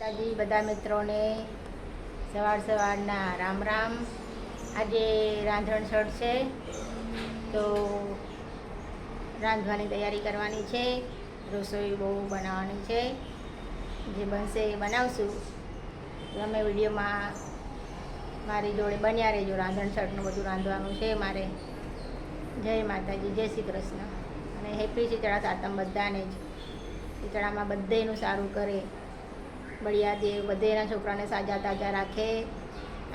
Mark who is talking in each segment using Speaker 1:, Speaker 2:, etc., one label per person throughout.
Speaker 1: માતાજી બધા મિત્રોને સવારના રામ રામ। આજે રાંધણછળ છે તો રાંધવાની તૈયારી કરવાની છે। રસોઈ બહુ બનાવવાની છે, જે બનશે એ બનાવશું। તમે વિડીયોમાં મારી જોડે બન્યા રહેજો। રાંધણછળનું બધું રાંધવાનું છે મારે। જય માતાજી, જય શ્રી કૃષ્ણ અને હેપી શીતળા સાતમ બધાને જ। શીતળામાં બધેનું સારું કરે, બળિયા દેવ બધેના છોકરાને સાજા તાજા રાખે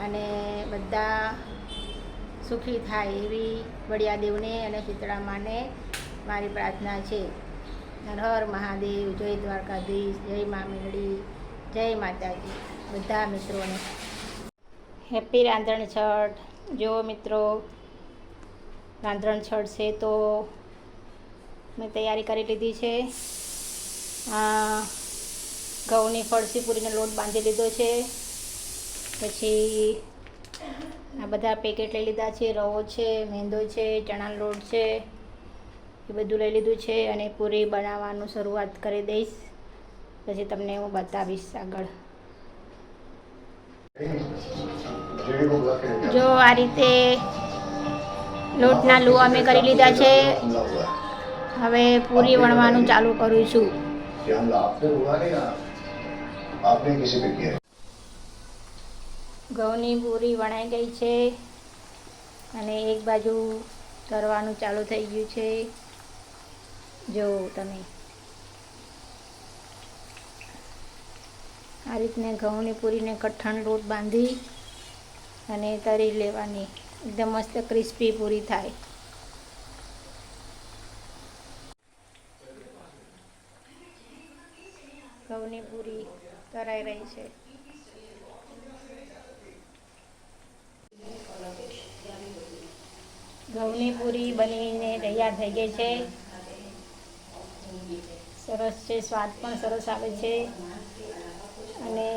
Speaker 1: અને બધા સુખી થાય એવી બળિયા દેવને અને શીતળા માને મારી પ્રાર્થના છે। હર હર મહાદેવ, જય દ્વારકાધીશ, જય મા મેલડી, જય માતાજી બધા મિત્રોને હેપી રાંધણછળ। જો મિત્રો રાંધણછળ છે તો મેં તૈયારી કરી લીધી છે। ઘઉંની ફળસી પૂરીનો લોટ બાંધી લીધો છે। પછી આ બધા પેકેટ લઈ લીધા છે। રવો છે, મેંદો છે, ચણાનો લોટ છે, એ બધું લઈ લીધું છે અને પૂરી બનાવવાનું શરૂઆત કરી દઈશ। પછી તમને હું બતાવીશ આગળ। જો આ રીતે લોટના લુવા મેં કરી લીધા છે। હવે પૂરી વણવાનું ચાલુ કરું છું। ઘઉંની પૂરી વણાઈ ગઈ છે અને એક બાજુ તરવાનું ચાલુ થઈ ગયું છે। જો તમે આ રીતને ઘઉંની પૂરીને કઠણ લોટ બાંધી અને તરી લેવાની, એકદમ મસ્ત ક્રિસ્પી પૂરી થાય। ઘઉંની પૂરી તરાઈ રહી છે। ઘઉંની પૂરી બનીને તૈયાર થઈ ગઈ છે। સરસ છે, સ્વાદ પણ સરસ આવે છે અને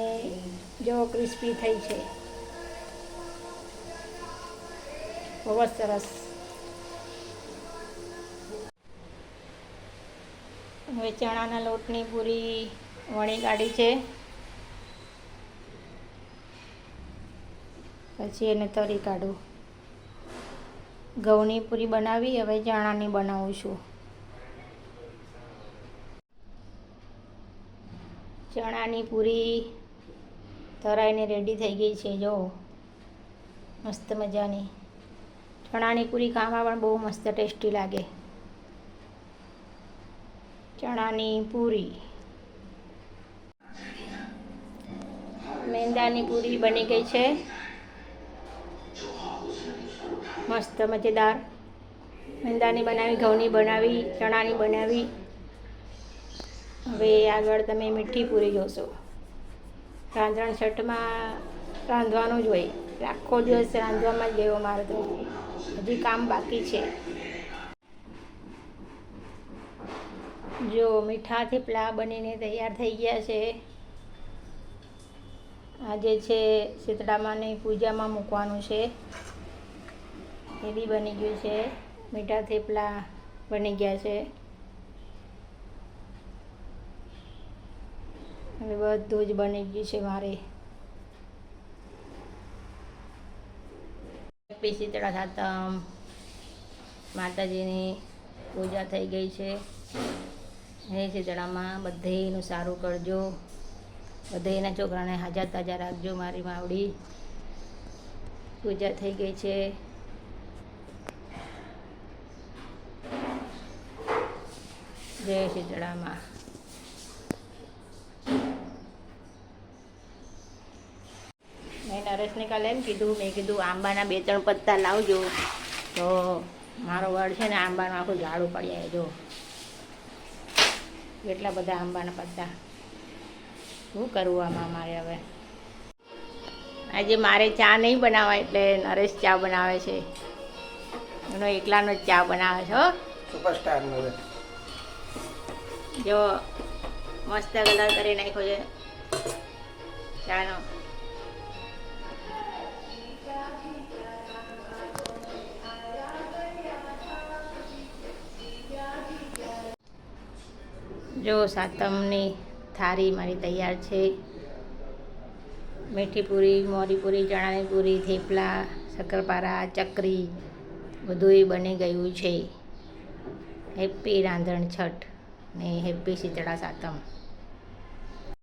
Speaker 1: જો ક્રિસ્પી થઈ છે, બહુ જ સરસ। હવે ચણાના લોટની પૂરી વણી કાઢી છે, પછી એને તરી કાઢું। ઘઉંની પૂરી બનાવી, હવે ચણાની બનાવું છું। ચણાની પૂરી તરાઈને રેડી થઈ ગઈ છે। જો મસ્ત મજાની ચણાની પૂરી ખાવામાં પણ બહુ મસ્ત ટેસ્ટી લાગે। ચણાની પૂરી, મેંદાની પૂરી બની ગઈ છે, મસ્ત મજેદાર। મેંદાની બનાવી, ઘઉંની બનાવી, ચણાની બનાવી। હવે આગળ તમે મીઠી પૂરી જોશો। રાંધણછળમાં રાંધવાનું જ હોય, આખો દિવસ રાંધવામાં જ ગયો મારે તો, હજી કામ બાકી છે। જો મીઠા થેપલા બનીને તૈયાર થઈ ગયા છે। આજે છે શીતળા માની પૂજામાં મૂકવાનું છે, એ બી બની ગયું છે। મીઠા થેપલા બની ગયા છે। હવે બધું જ બની ગયું છે મારે। હેપી શીતળા સાતમ, માતાજીની પૂજા થઈ ગઈ છે। હે શીતળામાં બધેનું સારું કરજો, બધેના છોકરાને હાજા તાજા રાખજો। મારી માવડી પૂજા થઈ ગઈ છે। જય શીતળામાં। મેં નરેશને કાલે એમ કીધું, મેં કીધું આંબાના 2-3 પત્તા લાવજો, તો મારો વડ છે ને આંબાનું આખું ઝાડું પડી આવે। જો કેટલા બધા આંબાના પત્તા, શું કરવું આમાં મારે હવે? આજે મારે ચા નહીં બનાવાય એટલે નરેશ ચા બનાવે છે, એનો એકલાનો જ ચા બનાવે છે। સુપરસ્ટાર નરેશ જો મસ્ત કલર કરી નાખ્યો છે ચાનો। જો સાતમની થાળી મારી તૈયાર છે। મીઠી પૂરી, મોરી પૂરી, ચણાની પૂરી, થેપલા, શક્કરપારા, ચકરી બધુંય બની ગયું છે. હેપી રાંધણ છઠ ને હેપી શીતળા સાતમ.